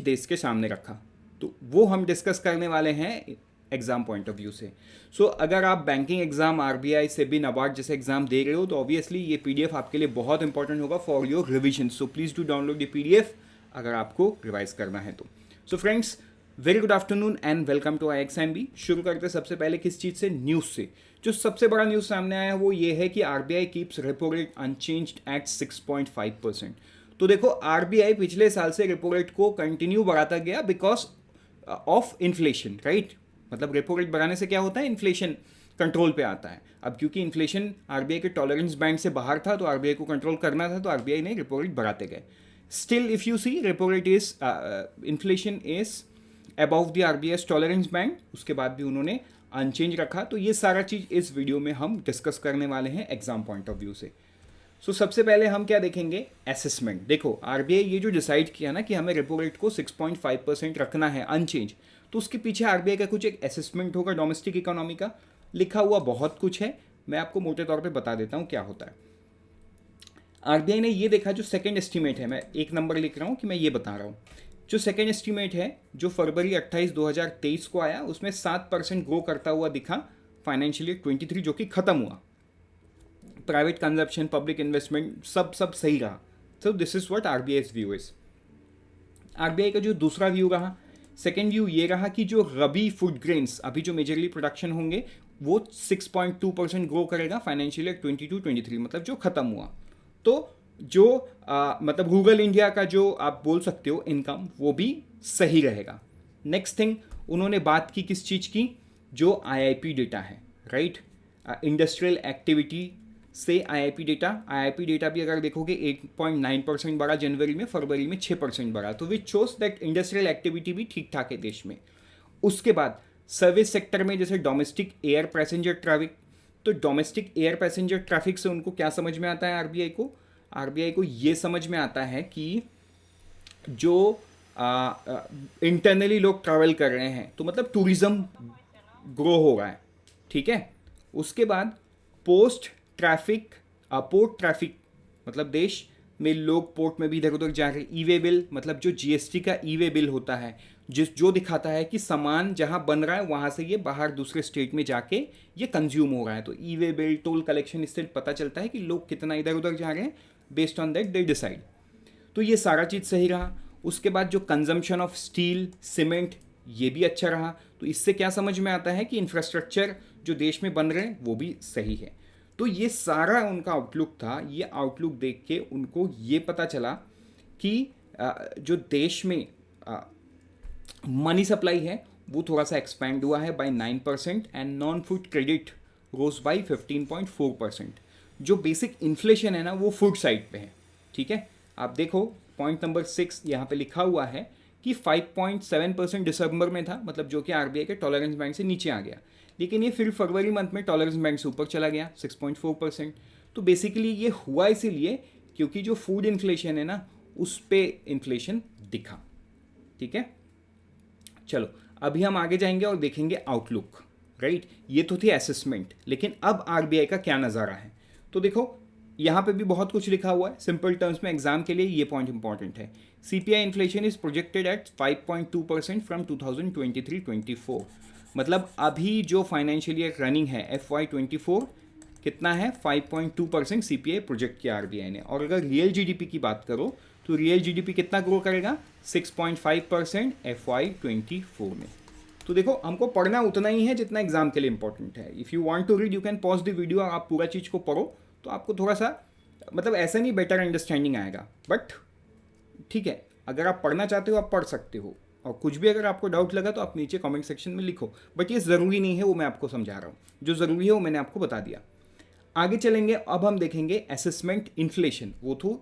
देश के सामने रखा, तो वो हम डिस्कस करने वाले हैं एग्जाम पॉइंट ऑफ व्यू से। सो अगर आप banking exam, RBI, SEBI, NABARD जैसे एग्जाम दे रहे हो तो ऑब्वियसली ये पीडीएफ आपके लिए बहुत इंपॉर्टेंट होगा for your revision. So please do download the PDF अगर आपको रिवाइज करना है तो। So friends, very good afternoon and welcome to IXMB। शुरू करते सबसे पहले किस चीज़ से? न्यूज़ से। जो सबसे बड़ा न्यूज़ सामने आया वो ये है कि RBI keeps repo rate unchanged at 6.5%। तो देखो, आरबीआई पिछले साल से रेपो रेट को कंटिन्यू बढ़ाता गया बिकॉज ऑफ इन्फ्लेशन, राइट। मतलब रेपो रेट बढ़ाने से क्या होता है? इन्फ्लेशन कंट्रोल पे आता है। अब क्योंकि इन्फ्लेशन आरबीआई के टॉलरेंस बैंड से बाहर था तो आरबीआई को कंट्रोल करना था, तो आरबीआई ने रेपो रेट बढ़ाते गए। Still if you see, repo rate is inflation is above the RBI tolerance band, उसके बाद भी उन्होंने अनचेंज रखा। तो ये सारा चीज़ इस वीडियो में हम डिस्कस करने वाले हैं एग्जाम पॉइंट ऑफ व्यू से। सो सबसे पहले हम क्या देखेंगे? असेसमेंट। देखो, आरबीआई ये जो डिसाइड किया ना कि हमें रेपो रेट को 6.5% रखना है अनचेंज, तो उसके पीछे आरबीआई का कुछ एक असेसमेंट होगा डोमेस्टिक इकोनॉमी का। लिखा हुआ बहुत कुछ है, मैं आपको मोटे तौर पे बता देता हूँ क्या होता है। आरबीआई ने ये देखा, जो सेकेंड एस्टीमेट है, मैं एक नंबर लिख रहा हूँ कि मैं ये बता रहा हूँ। जो सेकेंड एस्टीमेट है जो फरवरी 28, 2023 को आया, उसमें 7% ग्रो करता हुआ दिखा फाइनेंशियल ईयर 23 जो कि खत्म हुआ। प्राइवेट कंजप्शन, पब्लिक इन्वेस्टमेंट सब सही रहा। So this is what RBI's view is. RBI का जो दूसरा व्यू रहा, सेकेंड व्यू ये रहा कि जो रबी फूड ग्रेन्स अभी जो मेजरली प्रोडक्शन होंगे वो 6.2% ग्रो करेगा फाइनेंशियल ईयर 22-23, मतलब जो खत्म हुआ। तो जो मतलब रूरल इंडिया का जो आप बोल सकते हो इनकम, वो भी सही रहेगा। नेक्स्ट थिंग, उन्होंने बात की किस चीज़ की? जो आईआईपी डेटा है, राइट। इंडस्ट्रियल एक्टिविटी से आईआईपी डेटा भी अगर देखोगे 8.9% बढ़ा जनवरी में, फरवरी में 6% बढ़ा, तो which shows that industrial activity भी ठीक ठाक है देश में। उसके बाद सर्विस सेक्टर में जैसे डोमेस्टिक एयर पैसेंजर ट्रैफिक, तो डोमेस्टिक एयर पैसेंजर ट्रैफिक से उनको क्या समझ में आता है? आरबीआई को ये समझ में आता है कि जो इंटरनली लोग ट्रैवल कर रहे हैं तो मतलब टूरिज्म ग्रो हो रहा है, ठीक है। उसके बाद पोस्ट ट्रैफिक, पोर्ट ट्रैफिक, मतलब देश में लोग पोर्ट में भी इधर उधर जा रहे हैं। ई वे बिल, मतलब जो जीएसटी का ई वे बिल होता है, जो दिखाता है कि सामान जहाँ बन रहा है वहाँ से ये बाहर दूसरे स्टेट में जाके ये कंज्यूम हो रहा है। तो ई वे बिल, टोल कलेक्शन, इससे पता चलता है कि लोग कितना इधर उधर जा रहे हैं। Based on that they decide. तो ये सारा चीज़ सही रहा। उसके बाद जो कंजम्पशन ऑफ स्टील, सीमेंट, ये भी अच्छा रहा। तो इससे क्या समझ में आता है कि इंफ्रास्ट्रक्चर जो देश में बन रहे हैं वो भी सही है। तो ये सारा उनका आउटलुक था। ये आउटलुक देख के उनको ये पता चला कि जो देश में मनी सप्लाई है वो थोड़ा सा एक्सपैंड हुआ है by 9% and non food credit rose by 15.4%। जो बेसिक इन्फ्लेशन है ना वो फूड साइड पे है, ठीक है। आप देखो पॉइंट नंबर 6 यहाँ पे लिखा हुआ है कि 5.7% दिसंबर में था, मतलब जो कि आरबीआई के टॉलरेंस बैंड से नीचे आ गया, लेकिन ये फिर फरवरी मंथ में टॉलरेंस बैंड से ऊपर चला गया 6.4%। तो बेसिकली ये हुआ इसीलिए क्योंकि जो फूड इन्फ्लेशन है ना उस पे इन्फ्लेशन दिखा, ठीक है। चलो अभी हम आगे जाएंगे और देखेंगे आउटलुक, राइट। ये तो थी असेसमेंट, लेकिन अब आरबीआई का क्या नज़ारा है? तो देखो यहाँ पे भी बहुत कुछ लिखा हुआ है। सिंपल टर्म्स में एग्जाम के लिए ये पॉइंट इंपॉर्टेंट है। CPI inflation is projected at 5.2% from 2023-24। मतलब अभी जो फाइनेंशियल ईयर रनिंग है FY24 कितना है? 5.2% सीपीआई प्रोजेक्ट किया आरबीआई ने। और अगर रियल जीडीपी की बात करो तो रियल जीडीपी कितना ग्रो करेगा? 6.5% FY24 में। तो देखो हमको पढ़ना उतना ही है जितना एग्जाम के लिए इंपॉर्टेंट है। If you want to read you can pause the video, आप पूरा चीज़ को पढ़ो तो आपको थोड़ा सा मतलब ऐसा नहीं बेटर अंडरस्टैंडिंग आएगा, बट ठीक है, अगर आप पढ़ना चाहते हो आप पढ़ सकते हो। और कुछ भी अगर आपको डाउट लगा तो आप नीचे कमेंट सेक्शन में लिखो, बट ये ज़रूरी नहीं है, वो मैं आपको समझा रहा हूँ। जो ज़रूरी है वो मैंने आपको बता दिया। आगे चलेंगे, अब हम देखेंगे असेसमेंट इन्फ्लेशन। वो तो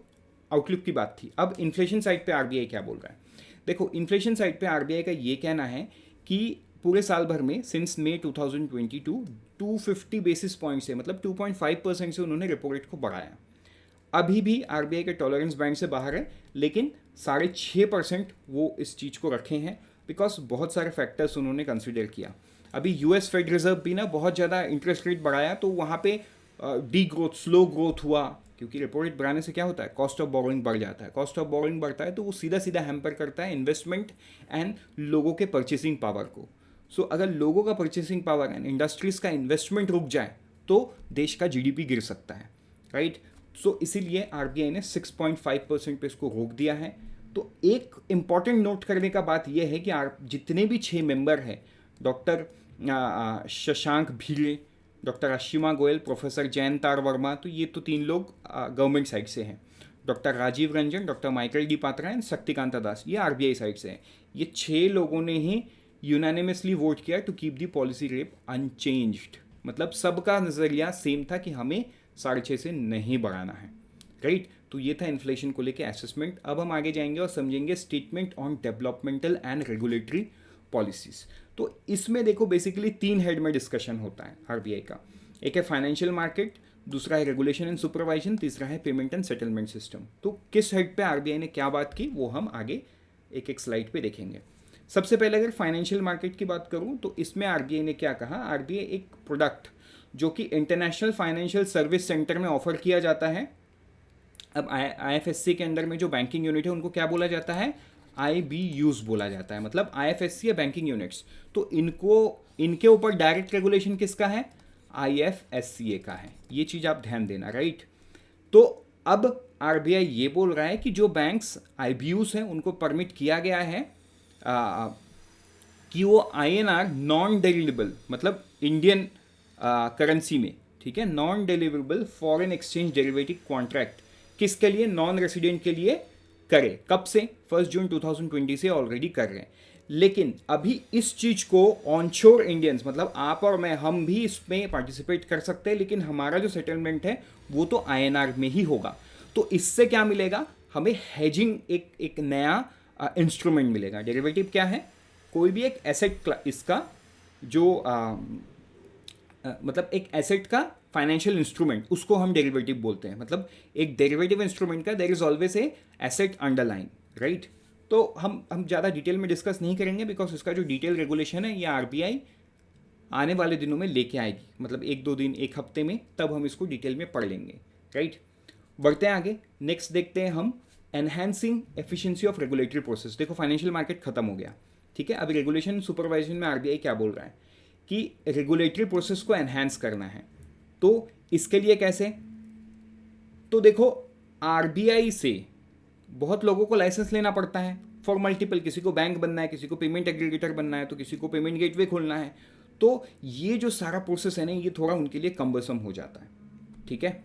आउटलुक की बात थी। अब इन्फ्लेशन साइड पे आरबीआई क्या बोल रहा है? देखो इन्फ्लेशन साइड पे आरबीआई का ये कहना है कि पूरे साल भर में सिंस मई 2022 250 बेसिस पॉइंट से, मतलब 2.5% से उन्होंने रेपो रेट को बढ़ाया। अभी भी आरबीआई के टॉलरेंस बैंड से बाहर है, लेकिन 6.5% वो इस चीज़ को रखे हैं बिकॉज बहुत सारे फैक्टर्स उन्होंने कंसिडर किया। अभी यूएस फेड रिजर्व भी ना बहुत ज़्यादा इंटरेस्ट रेट बढ़ाया, तो वहाँ पे डी ग्रोथ, स्लो ग्रोथ हुआ क्योंकि रेपो रेट बढ़ाने से क्या होता है, कॉस्ट ऑफ बोरोइंग बढ़ जाता है। कॉस्ट ऑफ बोरोइंग बढ़ता है तो वो सीधा सीधा हैम्पर करता है इन्वेस्टमेंट एंड लोगों के परचेसिंग पावर को। सो अगर लोगों का परचेसिंग पावर एंड इंडस्ट्रीज का इन्वेस्टमेंट रुक जाए तो देश का जीडीपी गिर सकता है, राइट। सो इसीलिए आरबीआई ने 6.5% पे इसको रोक दिया है। तो एक इम्पॉर्टेंट नोट करने का बात यह है कि जितने भी 6 मेंबर हैं, doctor Shashank Bhire, doctor Ashima Goyal, professor Jayanth R Varma, तो ये तो 3 लोग गवर्नमेंट साइड से हैं। Doctor Rajiv Ranjan, doctor Michael D Patra and Shaktikanta Das, ये आरबीआई साइड से हैं। ये 6 लोगों ने ही यूनानिमसली वोट किया to keep the policy rate unchanged. मतलब सबका नज़रिया सेम था कि हमें 6.5 से नहीं बढ़ाना है, राइट। तो ये था इन्फ्लेशन को लेके असेसमेंट। अब हम आगे जाएंगे और समझेंगे statement on developmental and regulatory policies. तो इसमें देखो बेसिकली 3 हेड में डिस्कशन होता है आरबीआई का। एक है फाइनेंशियल मार्केट, दूसरा है रेगुलेशन एंड सुपरवाइजन, तीसरा है पेमेंट एंड सेटलमेंट सिस्टम। तो किस हेड पे आरबीआई ने क्या बात की वो हम आगे एक एक स्लाइड पे देखेंगे। सबसे पहले अगर फाइनेंशियल मार्केट की बात करूं तो इसमें आरबीआई ने क्या कहा, आरबीआई एक प्रोडक्ट जो कि इंटरनेशनल फाइनेंशियल सर्विस सेंटर में ऑफर किया जाता है। अब आईएफएससी के अंदर में जो बैंकिंग यूनिट है उनको क्या बोला जाता है, IBUs बोला जाता है, मतलब आईएफएससी या बैंकिंग यूनिट्स। तो इनके ऊपर डायरेक्ट रेगुलेशन किसका है, IFSCA का है। ये चीज़ आप ध्यान देना, राइट। तो अब आरबीआई ये बोल रहा है कि जो बैंक्स IBUs हैं उनको परमिट किया गया है कि वो INR नॉन डेलिवरेबल, मतलब इंडियन करेंसी में, ठीक है, non deliverable foreign exchange derivative contract किसके लिए, नॉन रेसिडेंट के लिए करे। कब से, 1 जून 2020 से ऑलरेडी कर रहे हैं। लेकिन अभी इस चीज को ऑनशोर इंडियंस, मतलब आप और मैं, हम भी इसमें पार्टिसिपेट कर सकते हैं, लेकिन हमारा जो सेटलमेंट है वो तो INR में ही होगा। तो इससे क्या मिलेगा, हमें हेजिंग एक नया इंस्ट्रूमेंट मिलेगा। डेरिवेटिव क्या है, कोई भी एक एसेट इसका जो मतलब एक एसेट का फाइनेंशियल इंस्ट्रूमेंट, उसको हम डेरिवेटिव बोलते हैं। मतलब एक डेरिवेटिव इंस्ट्रूमेंट का there is always a asset underline, right. तो हम ज़्यादा डिटेल में डिस्कस नहीं करेंगे बिकॉज इसका जो डिटेल रेगुलेशन है ये आरबीआई आने वाले दिनों में लेके आएगी, मतलब 1-2 दिन, 1 हफ्ते में, तब हम इसको डिटेल में पढ़ लेंगे, राइट। बढ़ते हैं आगे, नेक्स्ट देखते हैं हम enhancing efficiency of regulatory process. देखो फाइनेंशियल मार्केट खत्म हो गया, ठीक है। अभी रेगुलेशन सुपरवाइजन में आरबीआई क्या बोल रहा है कि रेगुलेटरी प्रोसेस को एनहांस करना है। तो इसके लिए कैसे, तो देखो आरबीआई से बहुत लोगों को लाइसेंस लेना पड़ता है फॉर मल्टीपल, किसी को बैंक बनना है, किसी को पेमेंट एग्रीगेटर बनना है, तो किसी को पेमेंट गेटवे खोलना है। तो ये जो सारा प्रोसेस है ना, ये थोड़ा उनके लिए कम्बरसम हो जाता है, ठीक है।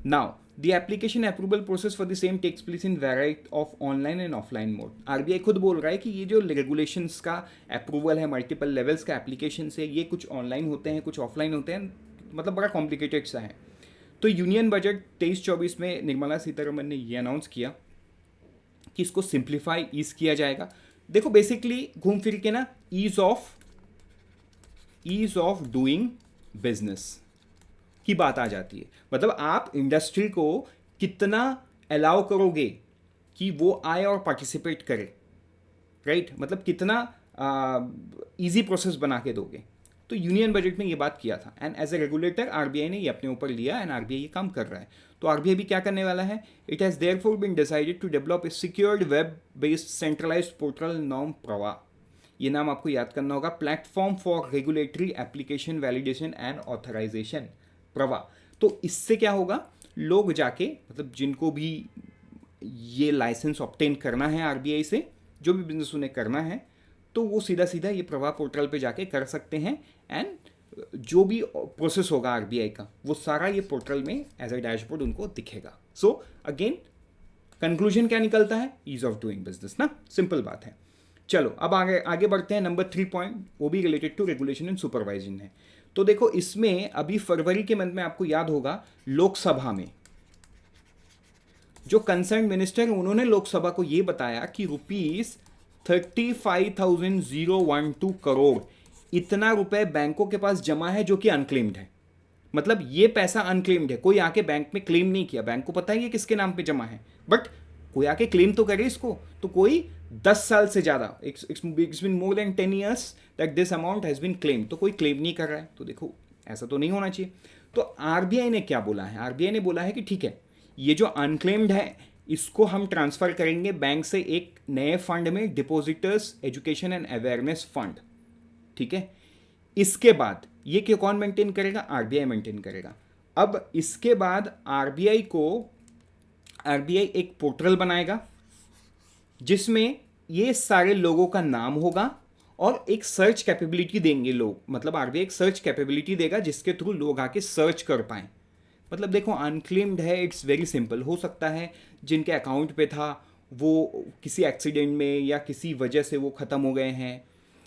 Now the application approval process for the same takes place in variety of online and offline mode. RBI खुद बोल रहा है कि ये जो रेगुलेशंस का अप्रूवल है मल्टीपल लेवल्स का एप्लीकेशन से, ये कुछ ऑनलाइन होते हैं, कुछ ऑफलाइन होते हैं, मतलब बड़ा कॉम्प्लिकेटेड सा है। तो यूनियन बजट 23-24 में निर्मला सीतारमन ने ये अनाउंस किया कि इसको सिंप्लीफाई, ईज किया जाएगा। देखो बेसिकली घूम फिर के ना ईज ऑफ डूइंग बिजनेस की बात आ जाती है। मतलब आप इंडस्ट्री को कितना अलाउ करोगे कि वो आए और पार्टिसिपेट करे, राइट। मतलब कितना इजी प्रोसेस बना के दोगे। तो यूनियन बजट में ये बात किया था and as a regulator RBI ने ये अपने ऊपर लिया एंड आरबीआई ये काम कर रहा है। तो आरबीआई भी क्या करने वाला है, it has therefore been decided to develop a secured web based centralised portal norm Pravaah. ये नाम आपको याद करना होगा, platform for regulatory application validation and authorisation, Pravaah. तो इससे क्या होगा, लोग जाके, मतलब जिनको भी ये लाइसेंस ऑब्टेन करना है आरबीआई से, जो भी बिजनेस उन्हें करना है, तो वो सीधा सीधा ये प्रवाह पोर्टल पे जाके कर सकते हैं एंड जो भी प्रोसेस होगा आरबीआई का वो सारा ये पोर्टल में एज अ डैशबोर्ड उनको दिखेगा। सो अगेन कंक्लूजन क्या निकलता है, ईज ऑफ डूइंग बिजनेस ना, सिंपल बात है। चलो अब आगे बढ़ते हैं। नंबर 3 पॉइंट, वो भी related to regulation and supervision है। तो देखो इसमें अभी फरवरी के मंथ में आपको याद होगा लोकसभा में जो कंसर्न मिनिस्टर उन्होंने लोकसभा को ये बताया कि ₹35,012 करोड़ इतना रुपए बैंकों के पास जमा है जो कि अनक्लेम्ड है। मतलब ये पैसा अनक्लेम्ड है, कोई आके बैंक में क्लेम नहीं किया। बैंक को पता है ये किसके नाम पे जमा है, बट कोई आके क्लेम तो करे इसको। तो कोई 10 साल से ज़्यादा, it's been more than 10 years that this amount has been claim, तो कोई क्लेम नहीं कर रहा है। तो देखो ऐसा तो नहीं होना चाहिए। तो आरबीआई ने क्या बोला है, आरबीआई ने बोला है कि ठीक है, ये जो अनक्लेम्ड है इसको हम ट्रांसफ़र करेंगे बैंक से एक नए फंड में, depositors education and awareness fund, ठीक है। इसके बाद ये क्यों कौन मेंटेन करेगा? आरबीआई मेंटेन करेगा। अब इसके बाद आरबीआई एक पोर्टल बनाएगा जिसमें ये सारे लोगों का नाम होगा और एक सर्च कैपेबिलिटी देंगे लोग, मतलब आरबीआई एक सर्च कैपेबिलिटी देगा जिसके थ्रू लोग आके सर्च कर पाएं। मतलब देखो अनक्लेम्ड है, इट्स वेरी सिंपल। हो सकता है जिनके अकाउंट पे था वो किसी एक्सीडेंट में या किसी वजह से वो ख़त्म हो गए हैं,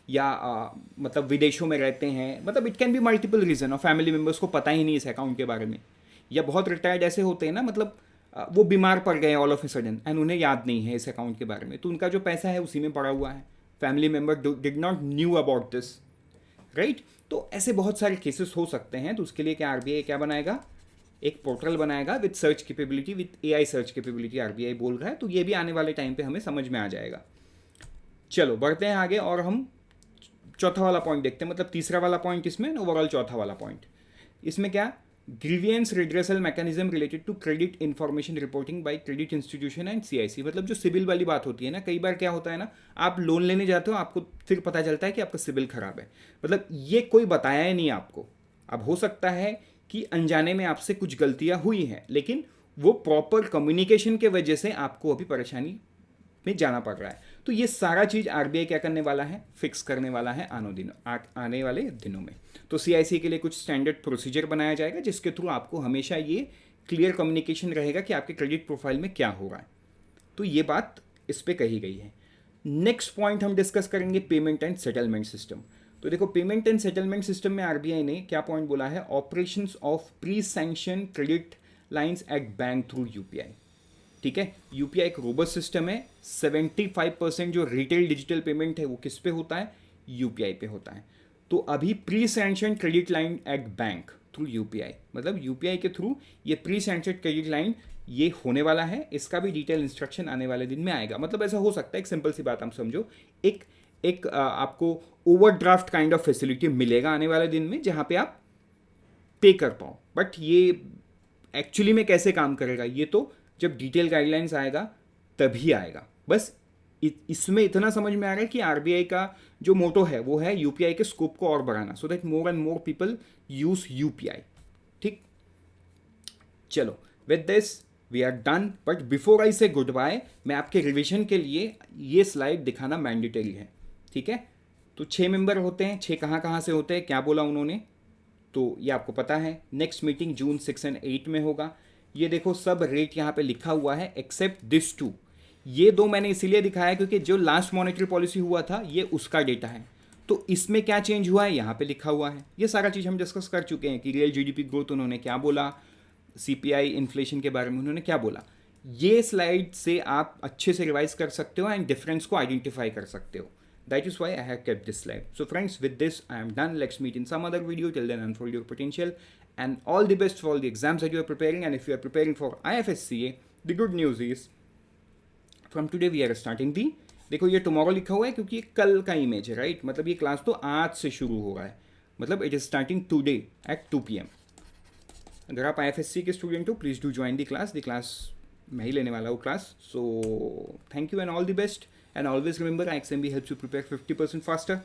या मतलब विदेशों में रहते हैं, मतलब it can be multiple reason, और फैमिली मेम्बर्स को पता ही नहीं इस अकाउंट के बारे में। या बहुत रिटायर्ड ऐसे होते हैं ना, मतलब वो बीमार पड़ गए all of a sudden and उन्हें याद नहीं है इस अकाउंट के बारे में, तो उनका जो पैसा है उसी में पड़ा हुआ है, family member did not knew about this, right. तो ऐसे बहुत सारे केसेस हो सकते हैं। तो उसके लिए क्या आरबीआई क्या बनाएगा? एक पोर्टल बनाएगा with search capability, with AI search capability RBI बोल रहा है। तो ये भी आने वाले टाइम पे हमें समझ में आ जाएगा। चलो बढ़ते हैं आगे और हम चौथा वाला पॉइंट देखते हैं, मतलब तीसरा वाला पॉइंट इसमें, ओवरऑल चौथा वाला पॉइंट इसमें क्या? Grievance redressal mechanism related to credit information reporting by credit institution and CIC. मतलब जो सिबिल वाली बात होती है ना, कई बार क्या होता है ना, आप लोन लेने जाते हो, आपको फिर पता चलता है कि आपका सिबिल खराब है, मतलब ये कोई बताया ही नहीं आपको। अब हो सकता है कि अनजाने में आपसे कुछ गलतियां हुई हैं, लेकिन वो प्रॉपर कम्युनिकेशन के वजह से आपको अभी परेशानी में जाना पड़ रहा है। तो ये सारा चीज़ आरबीआई क्या करने वाला है? फिक्स करने वाला है आने वाले दिनों में। तो सीआईसी के लिए कुछ स्टैंडर्ड प्रोसीजर बनाया जाएगा जिसके थ्रू आपको हमेशा ये क्लियर कम्युनिकेशन रहेगा कि आपके क्रेडिट प्रोफाइल में क्या हो रहा है। तो ये बात इस पर कही गई है। नेक्स्ट पॉइंट हम डिस्कस करेंगे पेमेंट एंड सेटलमेंट सिस्टम। तो देखो पेमेंट एंड सेटलमेंट सिस्टम में आरबीआई ने क्या पॉइंट बोला है? Operations of pre sanction credit lines at bank through UPI, ठीक है। यूपीआई एक रोबस्ट सिस्टम है। 75% जो रिटेल डिजिटल पेमेंट है वो किस पे होता है? यूपीआई पे होता है। तो अभी pre sanction credit line at bank through UPI, मतलब यूपीआई के थ्रू ये प्री सैंक्शन क्रेडिट लाइन ये होने वाला है। इसका भी डिटेल इंस्ट्रक्शन आने वाले दिन में आएगा। मतलब ऐसा हो सकता है, एक सिंपल सी बात हम समझो, एक आपको ओवरड्राफ्ट काइंड ऑफ फैसिलिटी मिलेगा आने वाले दिन में जहाँ पे आप पे कर पाओ। बट ये एक्चुअली में कैसे काम करेगा ये तो जब डिटेल गाइडलाइंस आएगा तभी आएगा। बस इसमें इतना समझ में आ रहा है कि आरबीआई का जो मोटो है वो है यूपीआई के स्कोप को और बढ़ाना, so that more and more people use UPI, ठीक। चलो with this we are done, but before I say good bye, मैं आपके रिविजन के लिए ये स्लाइड दिखाना मैंडेटरी है, ठीक है। तो 6 मेंबर होते हैं, 6 कहाँ से होते हैं, क्या बोला उन्होंने, तो ये आपको पता है। नेक्स्ट मीटिंग जून 6 एंड 8 में होगा। ये देखो सब रेट यहाँ पे लिखा हुआ है एक्सेप्ट दिस 2। ये 2 मैंने इसीलिए दिखाया क्योंकि जो लास्ट मॉनेटरी पॉलिसी हुआ था ये उसका डेटा है। तो इसमें क्या चेंज हुआ है यहाँ पे लिखा हुआ है। ये सारा चीज़ हम डिस्कस कर चुके हैं कि रियल जीडीपी ग्रोथ उन्होंने क्या बोला, सीपीआई इन्फ्लेशन के बारे में उन्होंने क्या बोला। ये स्लाइड से आप अच्छे से रिवाइज कर सकते हो एंड डिफरेंस को आइडेंटिफाई कर सकते हो। That is why I have kept this slide. So friends, with this I am done. Let's meet in some other video. Till then, unfold your potential and all the best for all the exams that you are preparing. And if you are preparing for IFSCA, the good news is from today we are starting the, देखो ये tomorrow लिखा हुआ है क्योंकि ये कल का image है, राइट। मतलब ये क्लास तो आज से शुरू हो रहा है, मतलब it is starting today at 2 PM। अगर आप IFSC के स्टूडेंट हो please do join the class मैं ही लेने वाला हूँ class. So thank you and all the best, and always remember IXMB helps you prepare 50% faster.